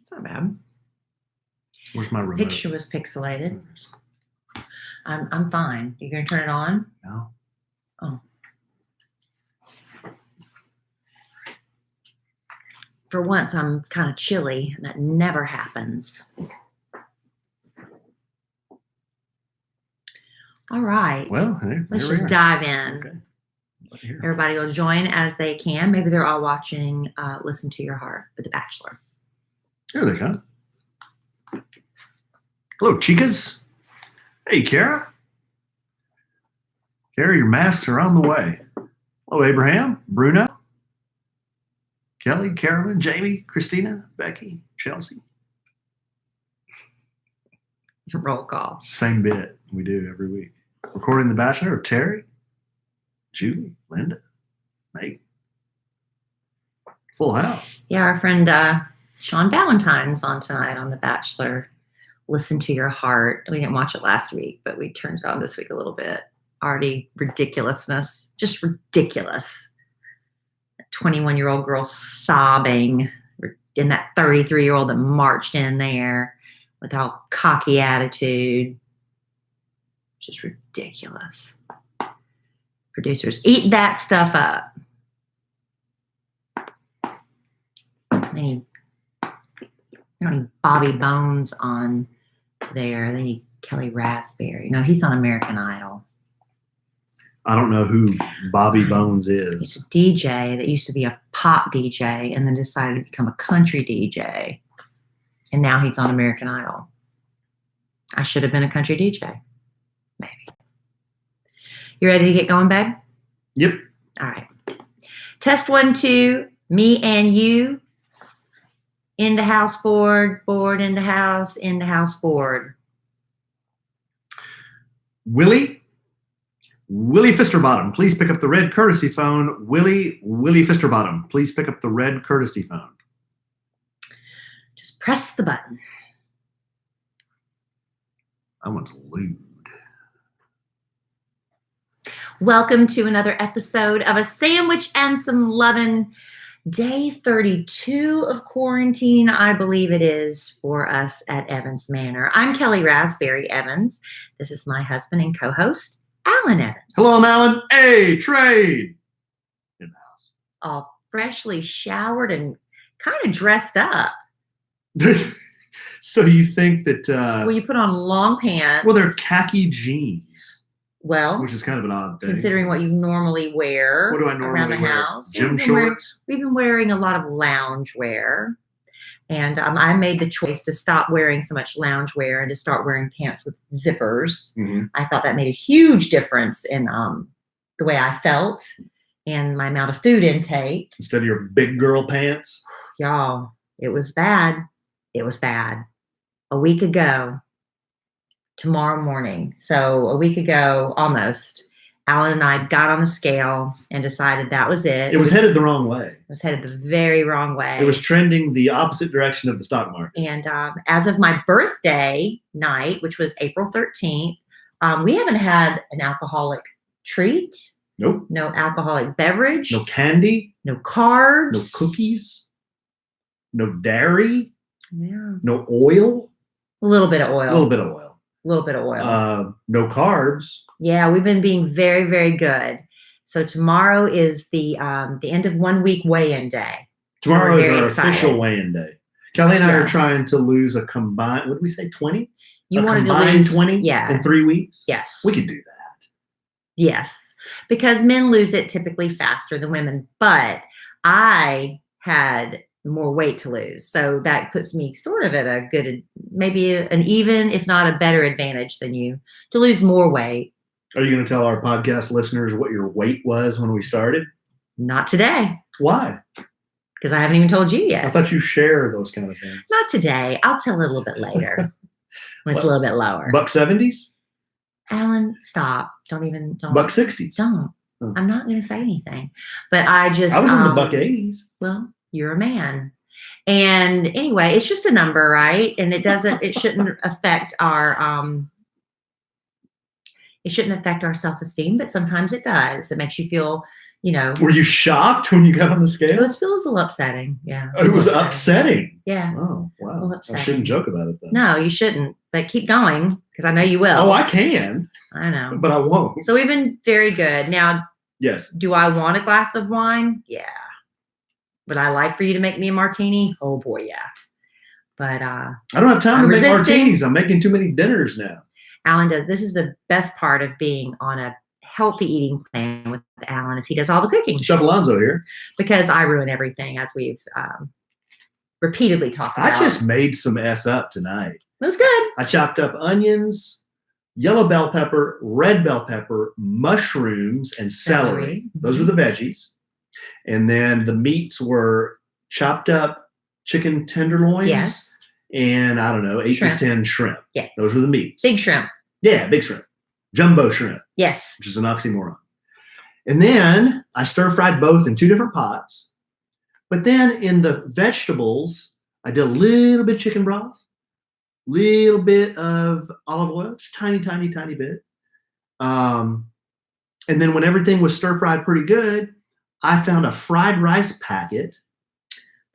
It's not bad. Where's my remote? Picture was pixelated. I'm fine. You gonna turn it on? No. Oh. For once, I'm kind of chilly, and that never happens. All right. Well, let's just dive in. Okay. Everybody will join as they can. Maybe they're all watching Listen to Your Heart with The Bachelor. Here they come. Hello, chicas. Hey, Kara. Kara, your masks are on the way. Hello, Abraham, Bruno, Kelly, Carolyn, Jamie, Christina, Becky, Chelsea. It's a roll call. Same bit we do every week. Recording The Bachelor, Terry, Julie, Linda, Meg. Full house. Yeah, our friend Sean Valentine's on tonight on The Bachelor. Listen to Your Heart. We didn't watch it last week, but we turned it on this week a little bit. Already ridiculousness. Just ridiculous. A 21-year-old girl sobbing, and that 33-year-old that marched in there with all cocky attitude. Just ridiculous. Producers, eat that stuff up. They don't need Bobby Bones on there. They need Kelly Raspberry. No, he's on American Idol. I don't know who Bobby Bones He's is. a DJ that used to be a pop DJ and then decided to become a country DJ. And now he's on American Idol. I should have been a country DJ. Maybe. You ready to get going, babe? Yep. All right. Test 1, 2. Me and you. In the house, board in the house, board. Willie Fisterbottom, please pick up the red courtesy phone. Willie Fisterbottom, please pick up the red courtesy phone. Just press the button. I want to lewd. Welcome to another episode of A Sandwich and Some Lovin'. Day 32 of quarantine, I believe it is, for us at Evans Manor. I'm Kelly Raspberry Evans. This is my husband and co-host, Alan Evans. Hello, I'm Alan. Hey, trade. In the house. All freshly showered and kind of dressed up. So you think that... Well, you put on long pants. Well, they're khaki jeans. Well, which is kind of an odd thing. Considering what you normally wear what do I normally around the wear? house. Gym shorts? We've been wearing a lot of lounge wear. And I made the choice to stop wearing so much lounge wear and to start wearing pants with zippers. Mm-hmm. I thought that made a huge difference in the way I felt and my amount of food intake. Instead of your big girl pants? Y'all, it was bad. It was bad. A week ago, tomorrow morning. So a week ago, almost, Alan and I got on the scale and decided that was it. It was headed the wrong way. It was headed the very wrong way. It was trending the opposite direction of the stock market. And as of my birthday night, which was April 13th, we haven't had an alcoholic treat. Nope. No alcoholic beverage. No candy. No carbs. No cookies. No dairy. Yeah. No oil. A little bit of oil. A little bit of oil. A little bit of oil. No carbs. Yeah, we've been being very, very good. So tomorrow is the end of 1 week weigh-in day. Tomorrow is our excited. official weigh-in day. Kelly and I are trying to lose a combined, what did we say, 20? You wanted to combined lose 20 in 3 weeks? Yes. We could do that. Yes, because men lose it typically faster than women, but I had more weight to lose. So that puts me sort of at a good, maybe an even, if not a better advantage than you to lose more weight. Are you going to tell our podcast listeners what your weight was when we started? Not today. Why? Because I haven't even told you yet. I thought you share those kind of things. Not today. I'll tell it a little bit later when it's a little bit lower. $1.70s? Alan, stop. Don't. $1.60s? Don't. Oh. I'm not going to say anything. But I just. I was in the $1.80s. Well, you're a man. And anyway, it's just a number, right? And it shouldn't affect our self-esteem, but sometimes it does. It makes you feel, Were you shocked when you got on the scale? It feels a little upsetting. Yeah. It was upsetting. Yeah. Oh, wow. Well, I upsetting. shouldn't joke about it, though. No, you shouldn't. But keep going because I know you will. Oh, I can. I know. But I won't. So we've been very good. Now, yes. Do I want a glass of wine? Yeah. Would I like for you to make me a martini? Oh boy, yeah. But I don't have time to make martinis. I'm making too many dinners now. Alan does. This is the best part of being on a healthy eating plan with Alan is he does all the cooking. Chef Alonzo here. Because I ruin everything, as we've repeatedly talked about. I just made some up tonight. It was good. I chopped up onions, yellow bell pepper, red bell pepper, mushrooms, and celery. Those were the veggies. And then the meats were chopped up chicken tenderloins. Yes. And I don't know, 8 to 10 shrimp. Yeah. Those were the meats. Big shrimp. Yeah, big shrimp. Jumbo shrimp. Yes. Which is an oxymoron. And then I stir fried both in 2 different pots. But then in the vegetables, I did a little bit of chicken broth, little bit of olive oil, just tiny, tiny, tiny bit. And then when everything was stir fried pretty good, I found a fried rice packet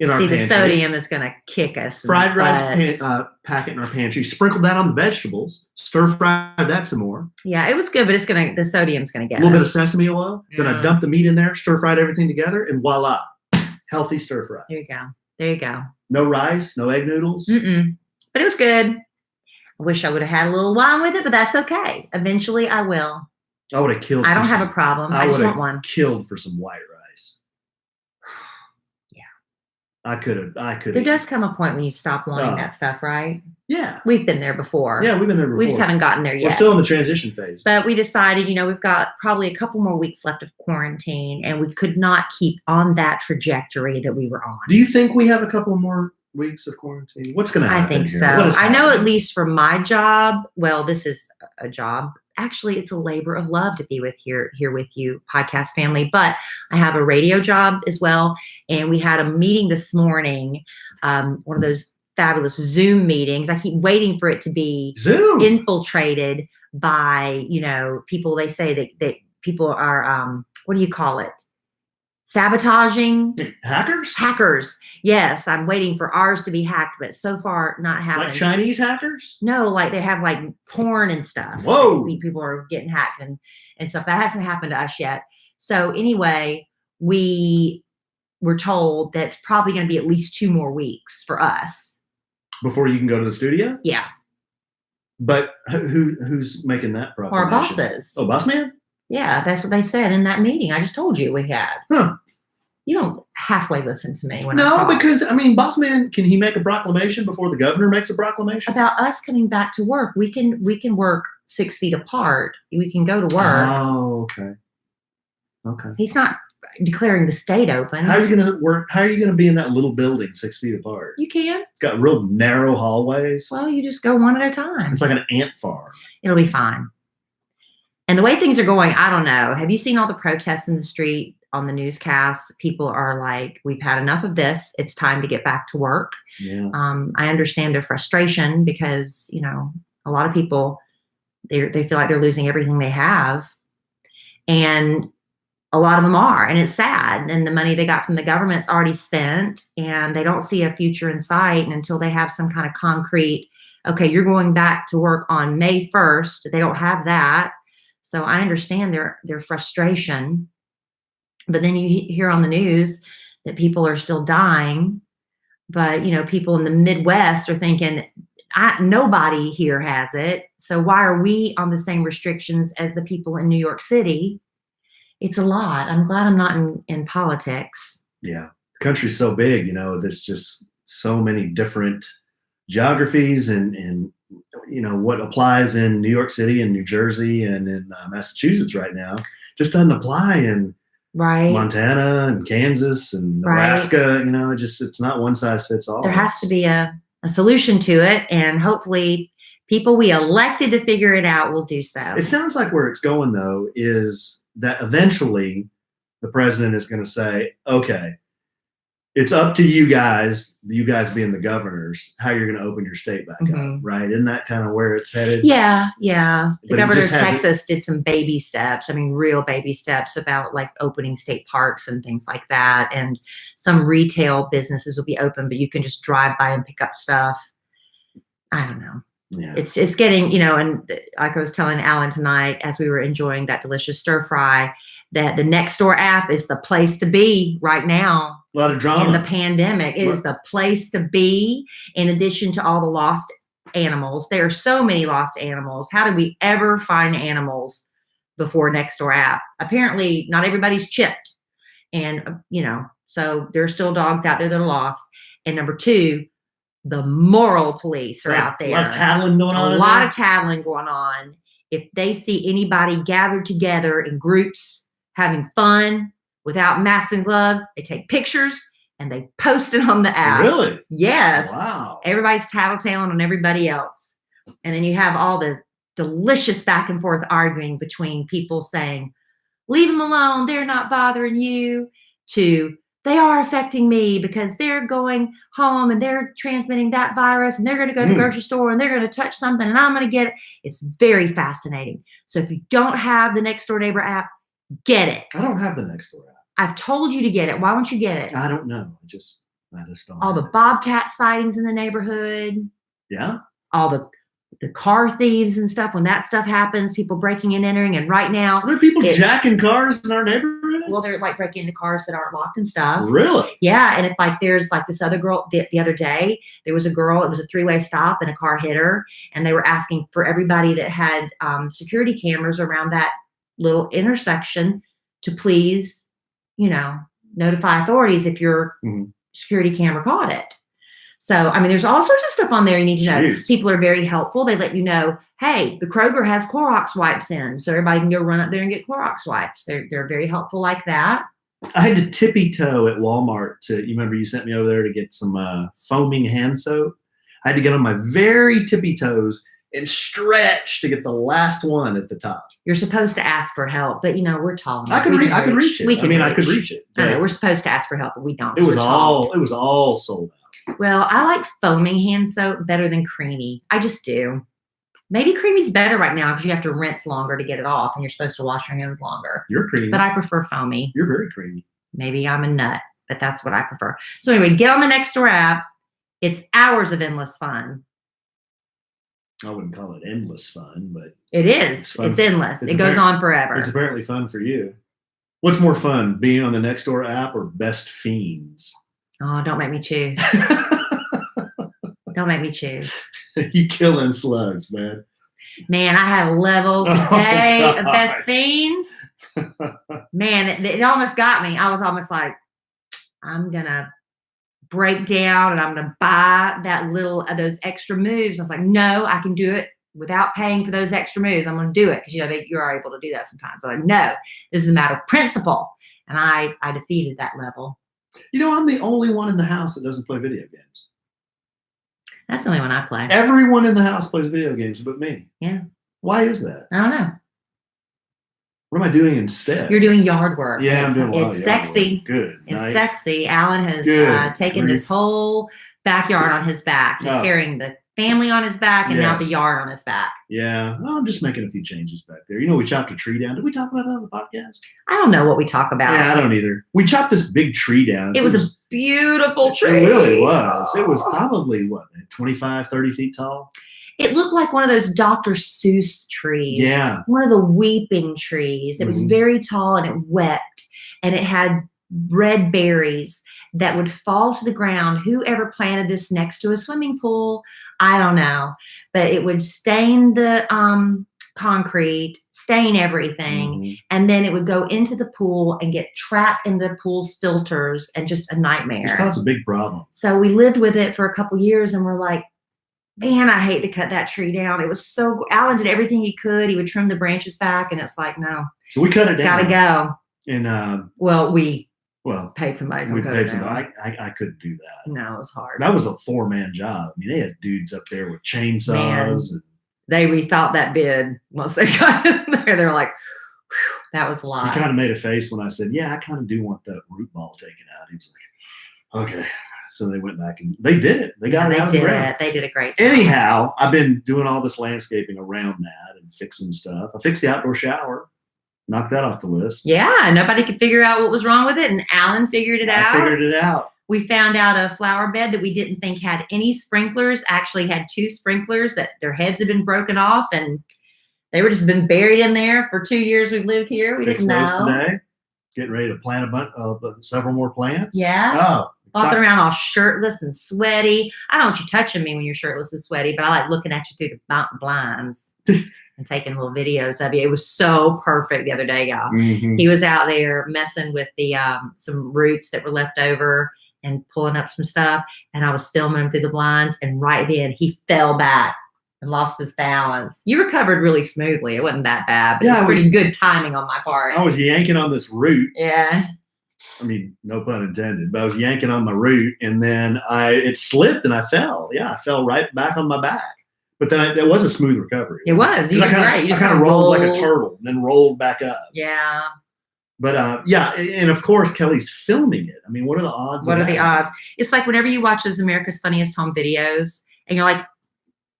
in our pantry. See, the sodium is going to kick us. Fried rice packet in our pantry. Sprinkled that on the vegetables. Stir fry that some more. Yeah, it was good, but the sodium's going to get a little bit of sesame oil. Yeah. Then I dumped the meat in there, stir fried everything together, and voila, healthy stir fry. There you go. There you go. No rice, no egg noodles. But it was good. I wish I would have had a little wine with it, but that's okay. Eventually, I will. I would have killed. I don't have a problem. I just want one. Killed for some white rice. Yeah. I could have. There does come a point when you stop wanting that stuff, right? Yeah. We've been there before. Yeah, we've been there before. We just haven't gotten there yet. We're still in the transition phase. But we decided, we've got probably a couple more weeks left of quarantine, and we could not keep on that trajectory that we were on. Do you think we have a couple more weeks of quarantine? What's going to happen? I think here? so. I know at least for my job, well, this is a job. Actually, it's a labor of love to be here with you, podcast family. But I have a radio job as well. And we had a meeting this morning, one of those fabulous Zoom meetings. I keep waiting for it to be infiltrated by, people. They say that people are, what do you call it? Sabotaging? Hackers? Hackers. Yes, I'm waiting for ours to be hacked, but so far not happening. Like Chinese hackers? No, like they have like porn and stuff. Whoa. People are getting hacked and stuff. That hasn't happened to us yet. So anyway, we were told that it's probably going to be at least 2 more weeks for us. Before you can go to the studio? Yeah. But who's making that proclamation? Our bosses. Oh, boss man? Yeah, that's what they said in that meeting. I just told you we had. Huh. You don't halfway listen to me when I talk. No, because, boss man, can he make a proclamation before the governor makes a proclamation? About us coming back to work. We can work 6 feet apart. We can go to work. Oh, okay. Okay. He's not declaring the state open. How are you going to work? How are you going to be in that little building 6 feet apart? You can. It's got real narrow hallways. Well, you just go one at a time. It's like an ant farm. It'll be fine. And the way things are going, I don't know. Have you seen all the protests in the street on the newscasts? People are like, we've had enough of this. It's time to get back to work. Yeah. I understand their frustration because, a lot of people, they feel like they're losing everything they have. And a lot of them are. And it's sad. And the money they got from the government's already spent. And they don't see a future in sight. And until they have some kind of concrete, okay, you're going back to work on May 1st. They don't have that. So I understand their frustration. But then you hear on the news that people are still dying. But, people in the Midwest are thinking, nobody here has it. So why are we on the same restrictions as the people in New York City? It's a lot. I'm glad I'm not in politics. Yeah. The country's so big, there's just so many different geographies and what applies in New York City and New Jersey and in Massachusetts right now just doesn't apply in Montana and Kansas and Nebraska. It's not one size fits all. There has to be a solution to it, and hopefully people we elected to figure it out will do so. It sounds like where it's going, though, is that eventually the president is going to say, okay, it's up to you guys being the governors, how you're going to open your state back up, right? Isn't that kind of where it's headed? Yeah. The But governor of Texas did some baby steps. I mean, real baby steps about like opening state parks and things like that. And some retail businesses will be open, but you can just drive by and pick up stuff. I don't know. Yeah. It's getting, and like I was telling Alan tonight as we were enjoying that delicious stir fry, that the Nextdoor app is the place to be right now. A lot of drama. In the pandemic. It is the place to be, in addition to all the lost animals. There are so many lost animals. How did we ever find animals before Nextdoor app? Apparently, not everybody's chipped. And, so there's still dogs out there that are lost. And number two, the moral police are out there. A lot of tattling going on. A lot of tattling going on. If they see anybody gathered together in groups having fun without masks and gloves, they take pictures and they post it on the app. Really? Yes. Wow. Everybody's tattletaling on everybody else. And then you have all the delicious back and forth arguing between people saying, leave them alone, they're not bothering you, to they are affecting me because they're going home and they're transmitting that virus and they're going to go to the grocery store and they're going to touch something and I'm going to get it. It's very fascinating. So if you don't have the Nextdoor Neighbor app, get it. I don't have the Nextdoor app. I've told you to get it. Why won't you get it? I don't know. I just don't. All the bobcat sightings in the neighborhood. Yeah. All the car thieves and stuff. When that stuff happens, people breaking and entering. And right now, are there people jacking cars in our neighborhood? Well, they're like breaking into cars that aren't locked and stuff. Really? Yeah. And if there's like this other girl, the other day, there was a girl, it was a 3-way stop and a car hit her. And they were asking for everybody that had security cameras around that little intersection to please, notify authorities if your security camera caught it. So, I mean, there's all sorts of stuff on there you need to know. People are very helpful. They let you know, hey, the Kroger has Clorox wipes in, so everybody can go run up there and get Clorox wipes. They're very helpful like that. I had to tippy toe at Walmart you remember you sent me over there to get some foaming hand soap. I had to get on my very tippy toes and stretch to get the last one at the top. You're supposed to ask for help, but we're tall enough. I could reach it. I could reach it. I know, we're supposed to ask for help, but we don't. It was all sold out. Well, I like foaming hand soap better than creamy. I just do. Maybe creamy's better right now because you have to rinse longer to get it off and you're supposed to wash your hands longer. You're creamy. But I prefer foamy. You're very creamy. Maybe I'm a nut, but that's what I prefer. So anyway, get on the Nextdoor app. It's hours of endless fun. I wouldn't call it endless fun, but it is. It's endless. It goes on forever. It's apparently fun for you. What's more fun, being on the Nextdoor app or Best Fiends? Oh, don't make me choose. Don't make me choose. You killing slugs, man. Man, I had a level today of Best Fiends. Man, it almost got me. I was almost like, I'm going to break down and I'm going to buy those extra moves. I was like, no, I can do it without paying for those extra moves. I'm going to do it because, you are able to do that sometimes. So I'm like, no, this is a matter of principle. And I defeated that level. I'm the only one in the house that doesn't play video games. That's the only one I play. Everyone in the house plays video games but me. Yeah. Why is that? I don't know. What am I doing instead? You're doing yard work. Yeah, I'm doing a lot of yard sexy. Work. Good. It's sexy. Alan has taken this whole backyard on his back. He's carrying the family on his back and now the yard on his back. Yeah. Well, I'm just making a few changes back there. We chopped a tree down. Did we talk about that on the podcast? I don't know what we talk about. Yeah, I don't either. We chopped this big tree down. It was a beautiful tree. It really was. It was probably, 25, 30 feet tall? It looked like one of those Dr. Seuss trees. Yeah. One of the weeping trees. It was very tall and it wept. And it had red berries that would fall to the ground. Whoever planted this next to a swimming pool, I don't know. But it would stain the concrete, stain everything. And then it would go into the pool and get trapped in the pool's filters and just a nightmare. It caused a big problem. So we lived with it for a couple years and we're like, man, I hate to cut that tree down. It was so, Alan did everything he could. He would trim the branches back and it's like, no. So we cut it down. Gotta go. And we paid somebody to cut it down. I couldn't do that. No, it was hard. That was a 4-man job. I mean, they had dudes up there with chainsaws. And they rethought that bid once they got in there. They were like, that was a lot. He kind of made a face when I said, yeah, I kind of do want that root ball taken out. He was like, Okay. So they went back and they did it. They got it out of the ground. They did a great job. Anyhow, I've been doing all this landscaping around that and fixing stuff. I fixed the outdoor shower. Knocked that off the list. Yeah, nobody could figure out what was wrong with it, and Alan figured it out. I figured it out. We found out a flower bed that we didn't think had any sprinklers actually had 2 sprinklers that their heads had been broken off, and they were just been buried in there for 2 years we've lived here. We Fixed didn't those know. today. Getting ready to plant a bunch of several more plants. Yeah. Oh, walking around all shirtless and sweaty. I don't want you touching me when you're shirtless and sweaty, but I like looking at you through the blinds and taking little videos of you. It was so perfect the other day, y'all. Mm-hmm. He was out there messing with the some roots that were left over and pulling up some stuff, and I was filming him through the blinds, and right then he fell back and lost his balance. You recovered really smoothly. It wasn't that bad, but it was pretty good timing on my part. I was yanking on this root. Yeah. I mean, no pun intended, but I was yanking on my root, and then it slipped and I fell. Yeah, I fell right back on my back. But then it was a smooth recovery. It was. You did great. You just kind of rolled like a turtle, and then rolled back up. Yeah. But yeah, and of course Kelly's filming it. I mean, what are the odds? What are the odds? It's like whenever you watch those America's Funniest Home videos, and you're like,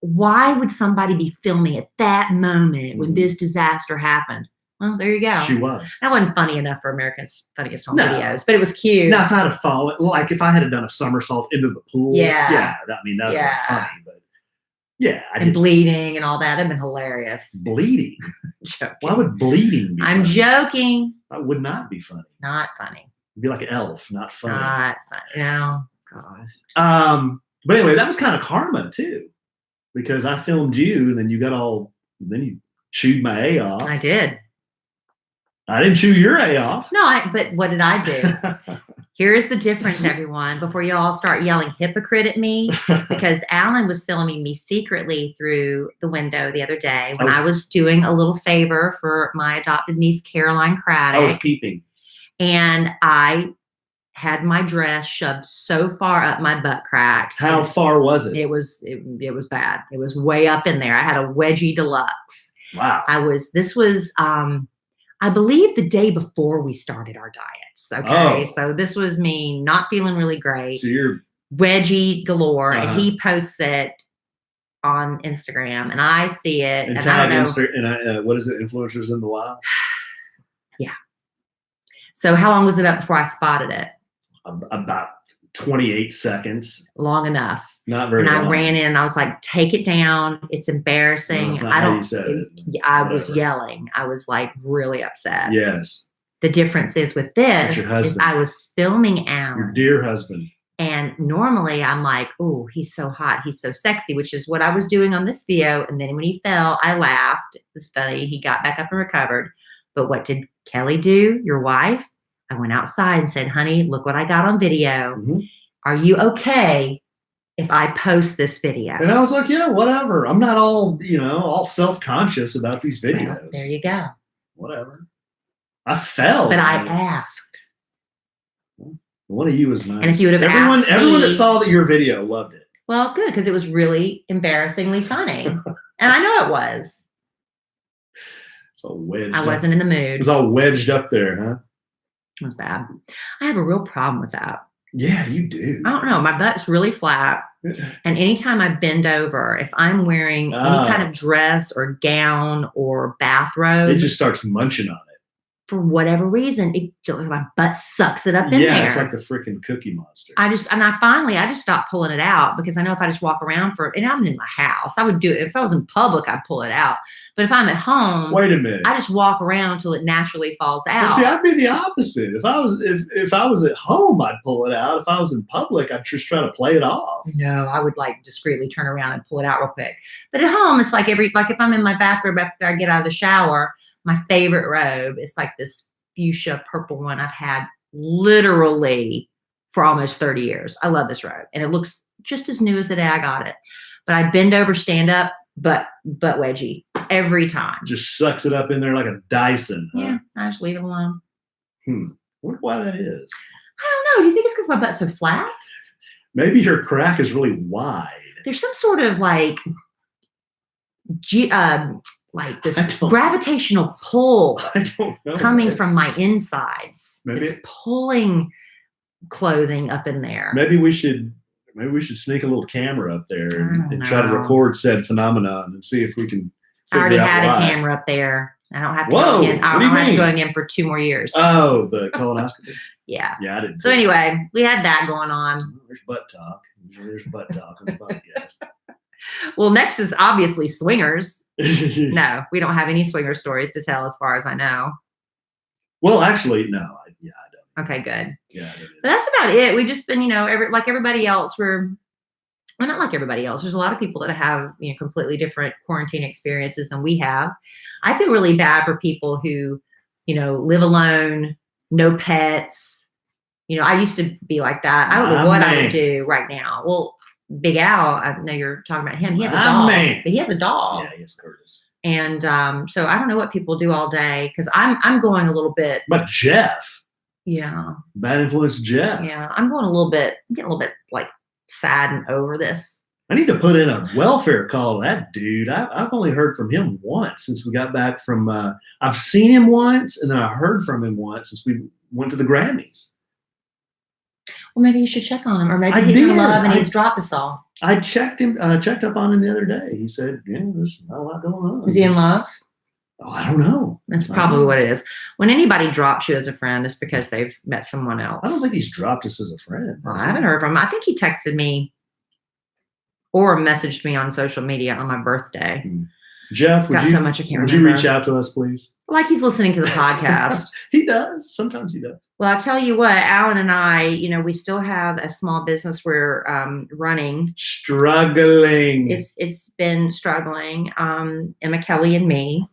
why would somebody be filming at that moment when this disaster happened? Well, there you go. She was. That wasn't funny enough for America's Funniest Home videos, but it was cute. Now, if I had fallen, like if I had done a somersault into the pool, yeah, that would have been funny. But yeah, and bleeding and all that would have been hilarious. Bleeding? Why would bleeding be I'm funny? joking. That would not be funny. Not funny. It'd be like an elf, not funny. Not funny. No, gosh. But anyway, that was kind of karma too, because I filmed you, and then then you chewed my A off. I did. I didn't chew your A off. No, but what did I do? Here is the difference, everyone, before you all start yelling hypocrite at me, because Alan was filming me secretly through the window the other day when I was doing a little favor for my adopted niece, Caroline Craddock. I was peeping. And I had my dress shoved so far up my butt crack. How far was it? It was bad. It was way up in there. I had a wedgie deluxe. Wow. This was I believe the day before we started our diets. Okay. Oh. So this was me not feeling really great. So you're wedgie galore. And he posts it on Instagram, and I see it. And I don't know. What is it? Influencers in the Wild? Yeah. So how long was it up before I spotted it? About 28 seconds. Long enough. Not very long. And I ran in and I was like, take it down. It's embarrassing. No, that's not how you said it. I was yelling. I was like really upset. Yes. The difference is with this is I was filming Alan. Your dear husband. And normally I'm like, oh, he's so hot. He's so sexy, which is what I was doing on this video. And then when he fell, I laughed. It was funny. He got back up and recovered. But what did Kelly do, your wife? I went outside and said, honey, look what I got on video. Mm-hmm. Are you okay if I post this video? And I was like, yeah, whatever. I'm not all self-conscious about these videos. Well, there you go. Whatever. I fell. But I asked. One of you was nice. And if you would have asked everyone that saw your video loved it. Well, good, because it was really embarrassingly funny. And I know it was. It's all wedged I wasn't in the mood. It was all wedged up there, huh? It was bad. I have a real problem with that. Yeah, you do. I don't know. My butt's really flat. And anytime I bend over, if I'm wearing any kind of dress or gown or bathrobe, it just starts munching on it. For whatever reason, my butt sucks it up in there. Yeah, it's like the freaking Cookie Monster. I just stopped pulling it out because I know if I just walk around and I'm in my house, I would do it. If I was in public, I'd pull it out. But if I'm at home, wait a minute, I just walk around until it naturally falls out. Well, see, I'd be the opposite. If I was at home, I'd pull it out. If I was in public, I'd just try to play it off. No, I would like discreetly turn around and pull it out real quick. But at home, it's like if I'm in my bathrobe after I get out of the shower. My favorite robe is like this fuchsia purple one I've had literally for almost 30 years. I love this robe. And it looks just as new as the day I got it. But I bend over, stand up, butt wedgie every time. Just sucks it up in there like a Dyson. Huh? Yeah, I just leave it alone. Wonder why that is. I don't know. Do you think it's because my butt's so flat? Maybe your crack is really wide. There's some sort of like this gravitational pull I don't know, coming from my insides. Maybe it's pulling clothing up in there. Maybe we should sneak a little camera up there and try to know. record said phenomenon and see if we can I already figure out had why. a camera up there. I don't have to Whoa, go again. I what do don't you have to mean? go again for 2 more years. Oh, the colonoscopy? Yeah. Yeah, I didn't. So anyway, we had that going on. There's butt talk. There's butt talk on the podcast. Well, next is obviously swingers. No, we don't have any swinger stories to tell as far as I know. Well, actually, no. I don't. Okay, good. Yeah, I don't. But that's about it. We've just been, like everybody else, well, not like everybody else. There's a lot of people that have, completely different quarantine experiences than we have. I feel really bad for people who, live alone, no pets. I used to be like that. I don't know what I would do right now. Well, Big Al, I know you're talking about him. He has a dog. But he has a dog. Yeah, yes, Curtis. And so I don't know what people do all day because I'm going a little bit. But Jeff. Yeah. Bad influence Jeff. Yeah, I'm getting a little bit like sad and over this. I need to put in a welfare call to that dude. I've only heard from him once since we got back from. I've seen him once, and then I heard from him once since we went to the Grammys. Well, maybe you should check on him, or maybe he's in love and he's dropped us all. I checked up on him the other day. He said, "Yeah, there's not a lot going on." Is he in love? Oh, I don't know. That's probably what it is. When anybody drops you as a friend, it's because they've met someone else. I don't think he's dropped us as a friend. Well, I haven't heard from him. I think he texted me or messaged me on social media on my birthday. Jeff, would you reach out to us, please? Like he's listening to the podcast. He does. Sometimes he does. Well, I'll tell you what, Alan and I, we still have a small business we're running. Struggling. It's been struggling. Emma Kelly and me.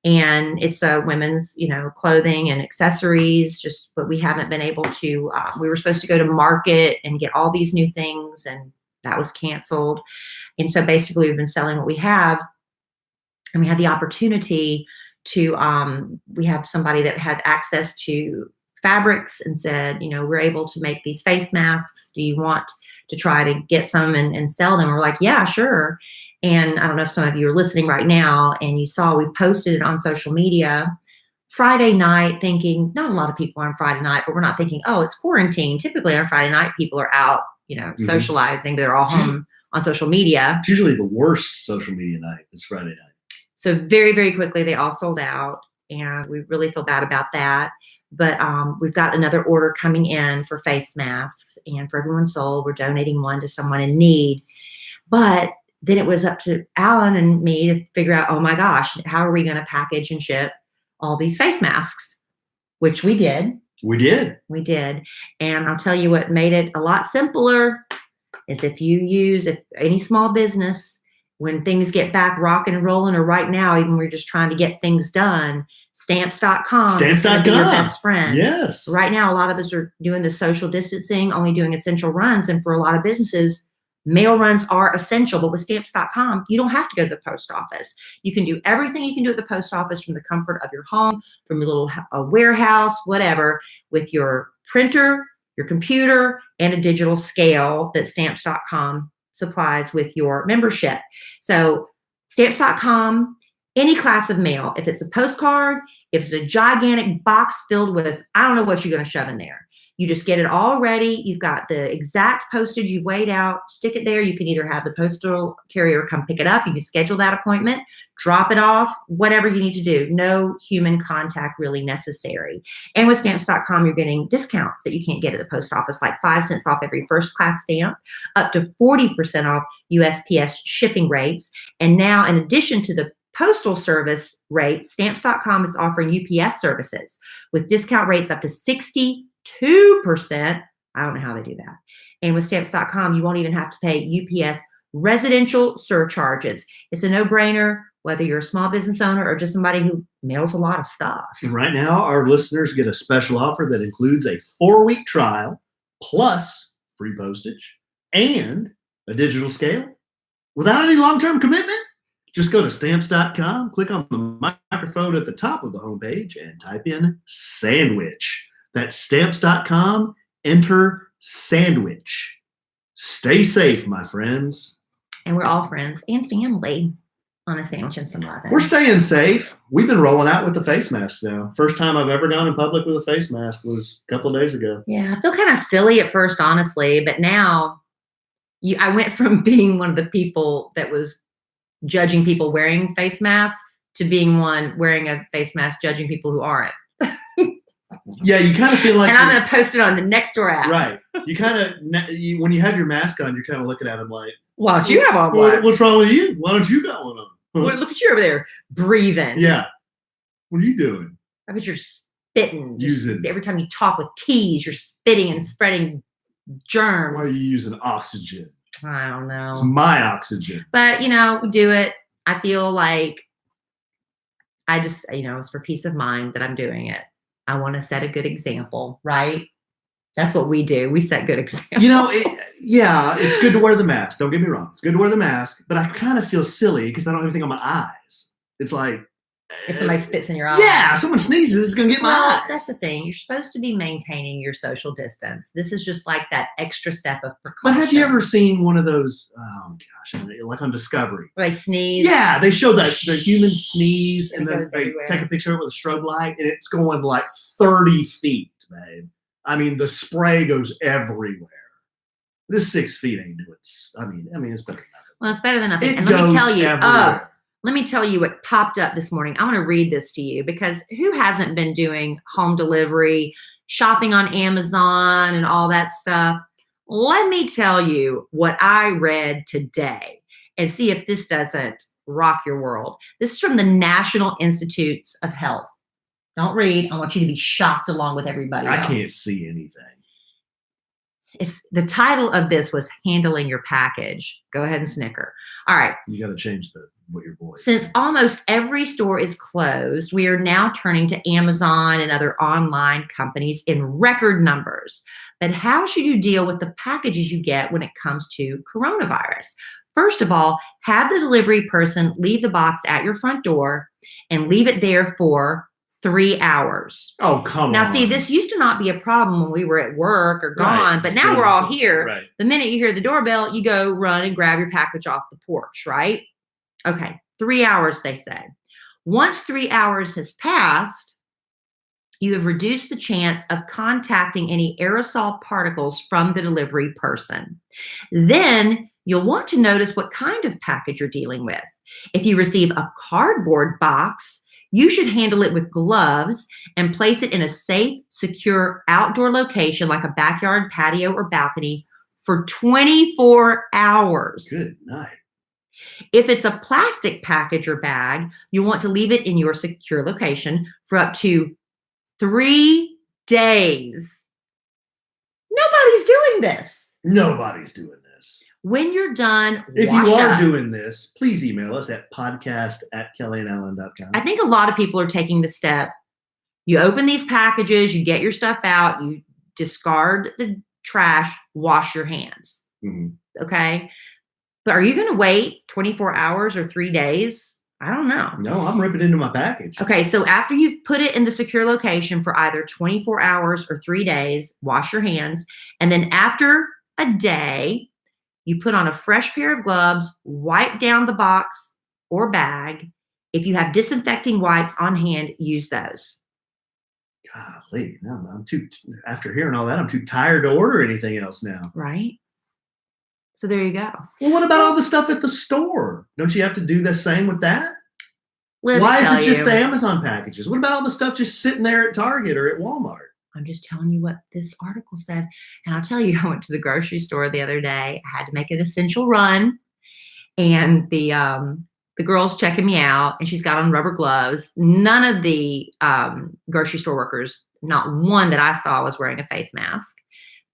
And it's a women's, clothing and accessories, but we haven't been able to, we were supposed to go to market and get all these new things and that was canceled. And so basically we've been selling what we have and we had the opportunity to, we have somebody that had access to fabrics and said, we're able to make these face masks. Do you want to try to get some and sell them? We're like, yeah, sure. And I don't know if some of you are listening right now and you saw we posted it on social media Friday night thinking, not a lot of people are on Friday night, but we're not thinking, oh, it's quarantine. Typically on Friday night, people are out, socializing, but they're all home on social media. It's usually the worst social media night is Friday night. So very, very quickly, they all sold out and we really feel bad about that. But we've got another order coming in for face masks and for everyone sold, we're donating one to someone in need. But then it was up to Alan and me to figure out, oh my gosh, how are we going to package and ship all these face masks? Which we did. We did. And I'll tell you what made it a lot simpler is if any small business, when things get back rocking and rolling, or right now, even we're just trying to get things done, stamps.com is going to be your best friend. Yes. Right now, a lot of us are doing the social distancing, only doing essential runs. And for a lot of businesses, mail runs are essential, but with stamps.com, you don't have to go to the post office. You can do everything you can do at the post office from the comfort of your home, from your little warehouse, whatever, with your printer, your computer, and a digital scale that stamps.com supplies with your membership. So stamps.com, any class of mail, if it's a postcard, if it's a gigantic box filled with, I don't know what you're going to shove in there. You just get it all ready. You've got the exact postage you weighed out, stick it there. You can either have the postal carrier come pick it up. You can schedule that appointment, drop it off, whatever you need to do. No human contact really necessary. And with stamps.com, you're getting discounts that you can't get at the post office, like 5 cents off every first class stamp, up to 40% off USPS shipping rates. And now, in addition to the postal service rates, stamps.com is offering UPS services with discount rates up to 62%. I don't know how they do that. And with stamps.com, you won't even have to pay UPS residential surcharges. It's a no-brainer, whether you're a small business owner or just somebody who mails a lot of stuff. And right now, our listeners get a special offer that includes a 4-week trial plus free postage and a digital scale without any long-term commitment. Just go to stamps.com, click on the microphone at the top of the homepage, and type in sandwich. That's stamps.com. Enter sandwich. Stay safe, my friends. And we're all friends and family. on a sandwich and some Lovin. We're staying safe. We've been rolling out with the face mask now. First time I've ever gone in public with a face mask was a couple of days ago. Yeah, I feel kind of silly at first, honestly, but now I went from being one of the people that was judging people wearing face masks to being one wearing a face mask judging people who aren't. Yeah, you kind of feel like, and I'm going to post it on the Nextdoor app. Right. You kind of, when you have your mask on, you're kind of looking at them like, why don't you have on one? What's wrong with you? Why don't you got one on? Look at you over there breathing. Yeah. What are you doing? I bet you're spitting. Using. Every time you talk with T's, you're spitting and spreading germs. Why are you using oxygen? I don't know. It's my oxygen. But, we do it. I feel like I just, it's for peace of mind that I'm doing it. I want to set a good example, right? That's what we do. We set good examples. It's good to wear the mask. Don't get me wrong. It's good to wear the mask, but I kind of feel silly because I don't have anything on my eyes. It's like, if somebody spits in your eye. Yeah, if someone sneezes, it's going to get my eyes. That's the thing. You're supposed to be maintaining your social distance. This is just like that extra step of precaution. But have you ever seen one of those, like on Discovery? Where they sneeze? Yeah, they show the human sneeze and then they everywhere. take a picture of it with a strobe light and it's going like 30 feet, babe. I mean, the spray goes everywhere. This 6 feet ain't doing it. I mean, it's better than nothing. Well, it's better than nothing. And let me tell you what popped up this morning. I want to read this to you because who hasn't been doing home delivery, shopping on Amazon and all that stuff? Let me tell you what I read today and see if this doesn't rock your world. This is from the National Institutes of Health. Don't read. I want you to be shocked along with everybody else. I can't see anything. The title of this was Handling Your Package. Go ahead and snicker. All right. You got to change your voice. Since almost every store is closed, we are now turning to Amazon and other online companies in record numbers. But how should you deal with the packages you get when it comes to coronavirus? First of all, have the delivery person leave the box at your front door and leave it there for 3 hours. Oh, come on. Now, see, this used to not be a problem when we were at work or gone, but now we're all here. Right. The minute you hear the doorbell, you go run and grab your package off the porch, right? Okay, 3 hours, they say. Once 3 hours has passed, you have reduced the chance of contacting any aerosol particles from the delivery person. Then you'll want to notice what kind of package you're dealing with. If you receive a cardboard box, you should handle it with gloves and place it in a safe, secure outdoor location like a backyard, patio, or balcony for 24 hours. Good night. If it's a plastic package or bag, you want to leave it in your secure location for up to 3 days. Nobody's doing this. Nobody's doing this. When you're done, if you are doing this, please email us at podcast@kellyandellen.com. I think a lot of people are taking the step. You open these packages, you get your stuff out, you discard the trash, wash your hands. Mm-hmm. Okay. But are you going to wait 24 hours or 3 days? I don't know. No, I'm ripping into my package. Okay. So after you've put it in the secure location for either 24 hours or 3 days, wash your hands. And then after a day, you put on a fresh pair of gloves, wipe down the box or bag. If you have disinfecting wipes on hand, use those. Golly, no, after hearing all that, I'm too tired to order anything else now. Right? So there you go. Well, what about all the stuff at the store? Don't you have to do the same with that? Why is it just the Amazon packages? What about all the stuff just sitting there at Target or at Walmart? I'm just telling you what this article said. And I'll tell you, I went to the grocery store the other day. I had to make an essential run. And the girl's checking me out and she's got on rubber gloves. None of the grocery store workers, not one that I saw, was wearing a face mask.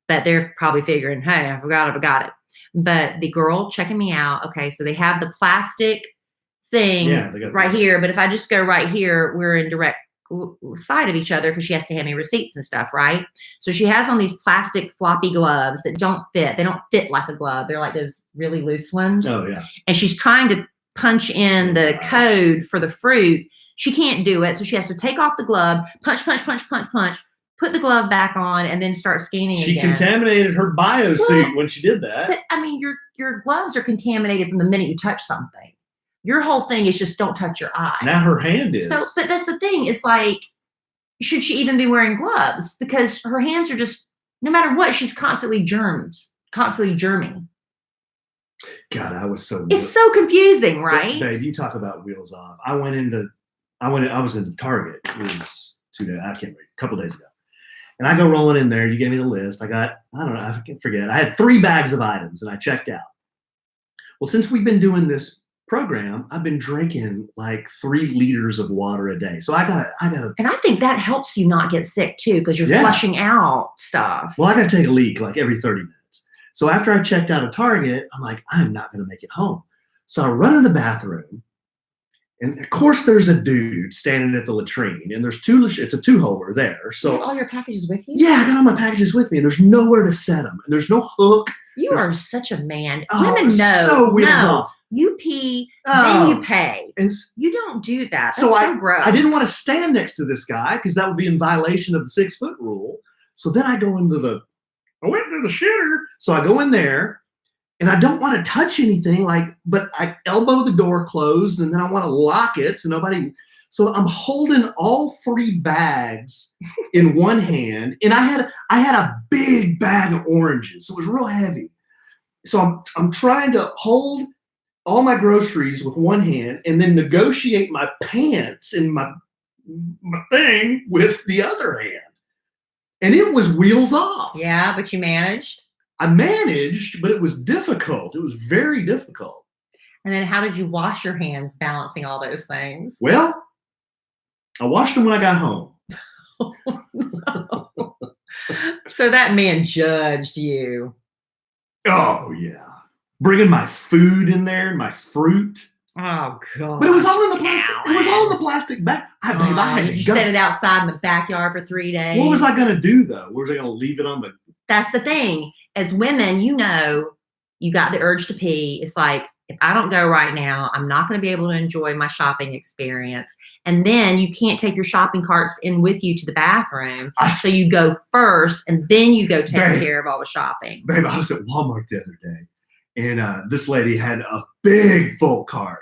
But they're probably figuring, hey, I forgot it. But the girl checking me out, okay, so they have the plastic thing right here. But if I just go right here, we're in direct side of each other because she has to hand me receipts and stuff, right? So she has on these plastic floppy gloves that don't fit. They don't fit like a glove. They're like those really loose ones. Oh, yeah. And she's trying to punch in the code for the fruit. She can't do it. So she has to take off the glove, punch, put the glove back on, and then start scanning again. She contaminated her bio suit when she did that. But, I mean, your gloves are contaminated from the minute you touch something. Your whole thing is just don't touch your eyes. Now her hand is. So, but that's the thing. It's like, should she even be wearing gloves? Because her hands are just, no matter what, she's constantly germing. God, I was so. It's so confusing, right? Babe, you talk about wheels off. I was in Target. It was 2 days. I can't remember. A couple days ago. And I go rolling in there. You gave me the list. I don't know. I forget. I had 3 bags of items and I checked out. Well, since we've been doing this program, I've been drinking like 3 liters of water a day. So I gotta. And I think that helps you not get sick too, because you're flushing out stuff. Well, I gotta take a leak like every 30 minutes. So after I checked out of Target, I'm like, I'm not gonna make it home. So I run in the bathroom, and of course there's a dude standing at the latrine, and there's it's a 2-holder there. So you have all your packages with you? Yeah, I got all my packages with me, and there's nowhere to set them, and there's no hook. You are such a man. Oh, Women know. So wheels off. You pee, then you pay. And you don't do that. That's so gross. I didn't want to stand next to this guy because that would be in violation of the 6-foot rule. So then I went into the shitter. So I go in there, and I don't want to touch anything, but I elbow the door closed, and then I want to lock it so nobody. So I'm holding all 3 bags in one hand, and I had a big bag of oranges, so it was real heavy. So I'm trying to hold all my groceries with one hand and then negotiate my pants and my thing with the other hand. And it was wheels off. Yeah, but you managed. I managed, but it was difficult. It was very difficult. And then how did you wash your hands balancing all those things? Well, I washed them when I got home. No. So that man judged you. Oh, yeah. Bringing my food in there, my fruit. Oh, God. But it was all in the plastic. It was all in the plastic bag. I had to you go. set it outside in the backyard for 3 days. What was I going to do, though? Was I going to leave it on the... That's the thing. As women, you got the urge to pee. It's like, if I don't go right now, I'm not going to be able to enjoy my shopping experience. And then you can't take your shopping carts in with you to the bathroom. So you go first, and then you go take care of all the shopping. Babe, I was at Walmart the other day, and this lady had a big full cart.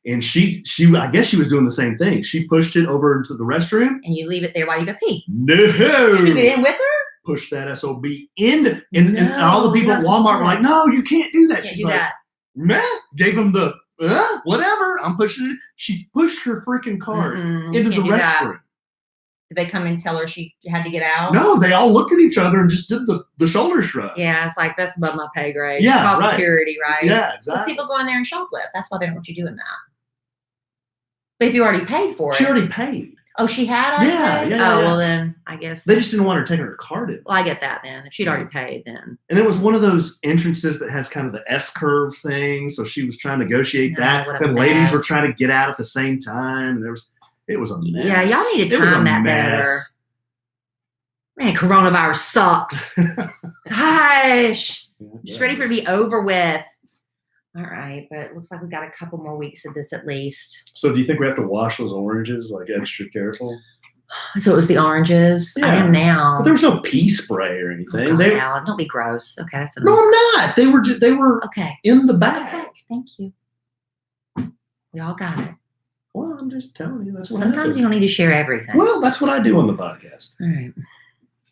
And she, I guess she was doing the same thing. She pushed it over into the restroom. And you leave it there while you go pee. No. Did you get in with her? Push that SOB in. And all the people at Walmart were like, no, you can't do that. She's like, meh. Gave him the, whatever. I'm pushing it. She pushed her freaking cart into the restroom. Did they come and tell her she had to get out? No, they all looked at each other and just did the shoulder shrug. Yeah, it's like, that's above my pay grade. Yeah, call right. Security, right? Yeah, exactly. Because people go in there and shoplift. That's why they don't want you doing that. But if you already paid for it. She already paid. Oh, she had already paid? Yeah. Well, then I guess. They just didn't want her taking her card in. Well, I get that then. If she'd already paid, then. And it was one of those entrances that has kind of the S-curve thing. So she was trying to negotiate that. And ladies were trying to get out at the same time. And it was a mess. Yeah, y'all need to time that better. Man, coronavirus sucks. Hush. Just ready for it to be over with. All right, but it looks like we got a couple more weeks of this at least. So do you think we have to wash those oranges, like extra careful? So it was the oranges? Yeah. I am now. But there was no pee spray or anything. Oh, God, don't be gross. Okay, that's enough. No, I'm not. They were okay in the bag. Okay, thank you. We all got it. Well, I'm just telling you. That's what Sometimes you don't need to share everything. Well, that's what I do on the podcast. All right.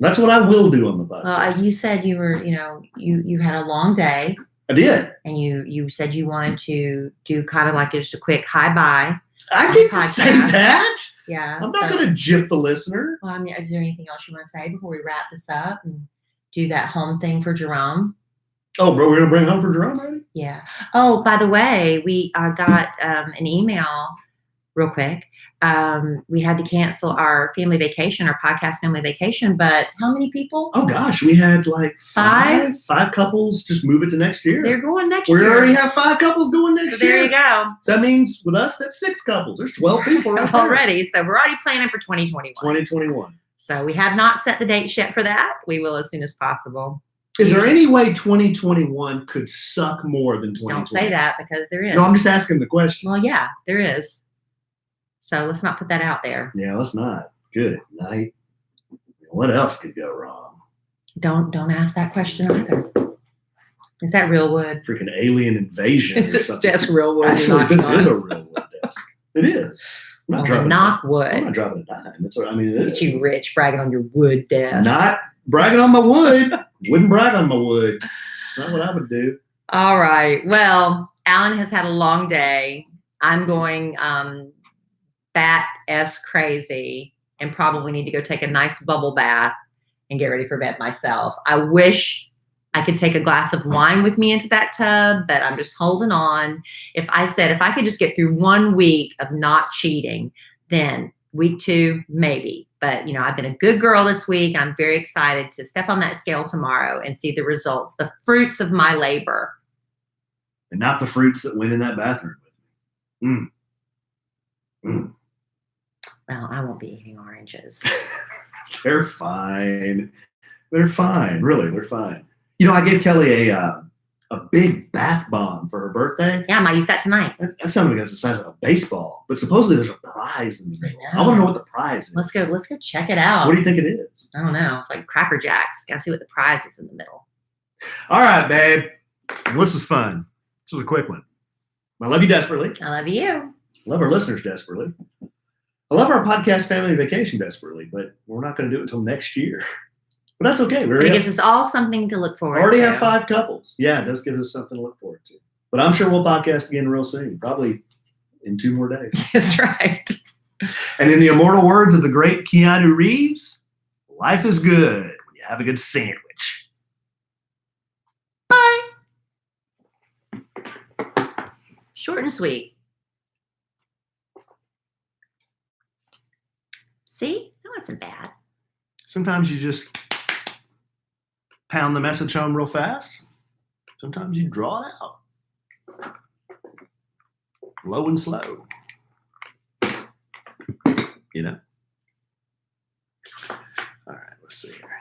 That's what I will do on the podcast. Well, you said you were, you had a long day. I did. And you said you wanted to do kind of like just a quick hi-bye. I didn't say that. Yeah. I'm not going to gyp the listener. Well, I mean, is there anything else you want to say before we wrap this up and do that home thing for Jerome? Oh, bro, we're going to bring home for Jerome already? Yeah. Oh, by the way, we got an email real quick. We had to cancel our family vacation, our podcast family vacation, but how many people? Oh gosh, we had like five couples just move it to next year. They're going next year. We already have 5 couples going next year. There you go. So that means with us, that's 6 couples. There's 12 people right already. So we're already planning for 2021. 2021. So we have not set the dates yet for that. We will as soon as possible. Is there any way 2021 could suck more than 2020? Don't say that because there is. No, I'm just asking the question. Well, yeah, there is. So let's not put that out there. Yeah, let's not. Good night. What else could go wrong? Don't ask that question either. Is that real wood? Freaking alien invasion or It's something. just real wood. Actually, this is a real wood desk. It is. I'm not dropping knock I'm wood. not dropping a dime. It's, I mean, it Look is. at you, rich, bragging on your wood desk. Not bragging on my wood. Wouldn't brag on my wood. It's not what I would do. All right. Well, Alan has had a long day. I'm going bat-esque crazy and probably need to go take a nice bubble bath and get ready for bed myself. I wish I could take a glass of wine with me into that tub, but I'm just holding on. If I could just get through 1 week of not cheating, then week 2, maybe. But, I've been a good girl this week. I'm very excited to step on that scale tomorrow and see the results, the fruits of my labor. And not the fruits that went in that bathroom with me. Well, I won't be eating oranges. They're fine. They're fine. Really, they're fine. I gave Kelly a big bath bomb for her birthday. Yeah, I might use that tonight. That sounded like it's the size of a baseball, but supposedly there's a prize in the middle. I want to know what the prize is. Let's go check it out. What do you think it is? I don't know. It's like Cracker Jacks. Gotta see what the prize is in the middle. All right, babe. This is fun. This was a quick one. I love you desperately. I love you. I love our listeners desperately. I love our podcast family vacation desperately, but we're not going to do it until next year. But that's okay. It gives us all something to look forward to. Already have 5 couples. Yeah, it does give us something to look forward to. But I'm sure we'll podcast again real soon, probably in 2 more days. That's right. And in the immortal words of the great Keanu Reeves, life is good when you have a good sandwich. Bye. Short and sweet. See? That wasn't bad. Sometimes you just pound the message home real fast. Sometimes you draw it out. Low and slow. All right, let's see here.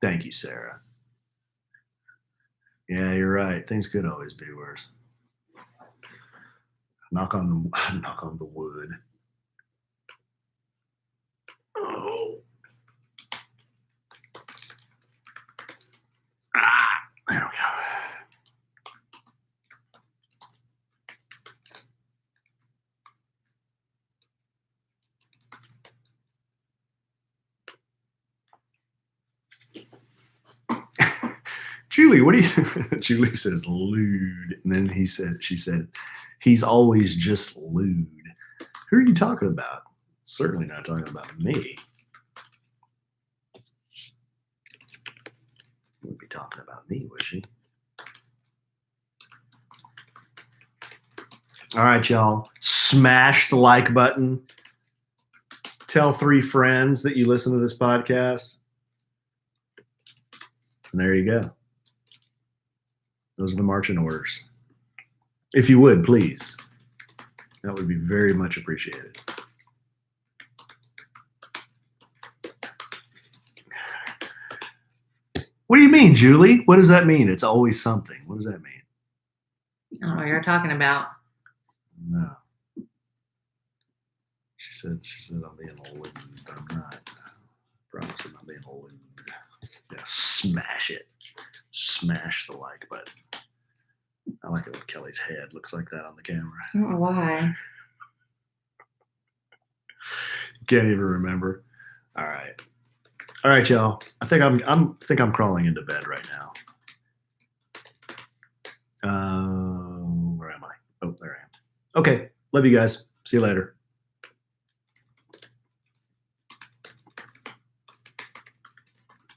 Thank you, Sarah. Yeah, you're right. Things could always be worse. Knock on the wood. Oh. There we go. Julie, what do you? Julie says lewd, and then she said, he's always just lewd. Who are you talking about? Certainly not talking about me. Wouldn't be talking about me, would she? All right, y'all. Smash the like button. Tell 3 friends that you listen to this podcast. And there you go. Those are the marching orders. If you would, please. That would be very much appreciated. What do you mean, Julie? What does that mean? It's always something. What does that mean? I don't know what you're talking about. No. She said I'm being lewd, but I'm not. I promise I'm not being lewd. Yeah, smash it. Smash the like button. I like it when Kelly's head looks like that on the camera. I don't know why. Can't even remember. All right, y'all. I think I'm crawling into bed right now. Where am I? Oh, there I am. Okay. Love you guys. See you later.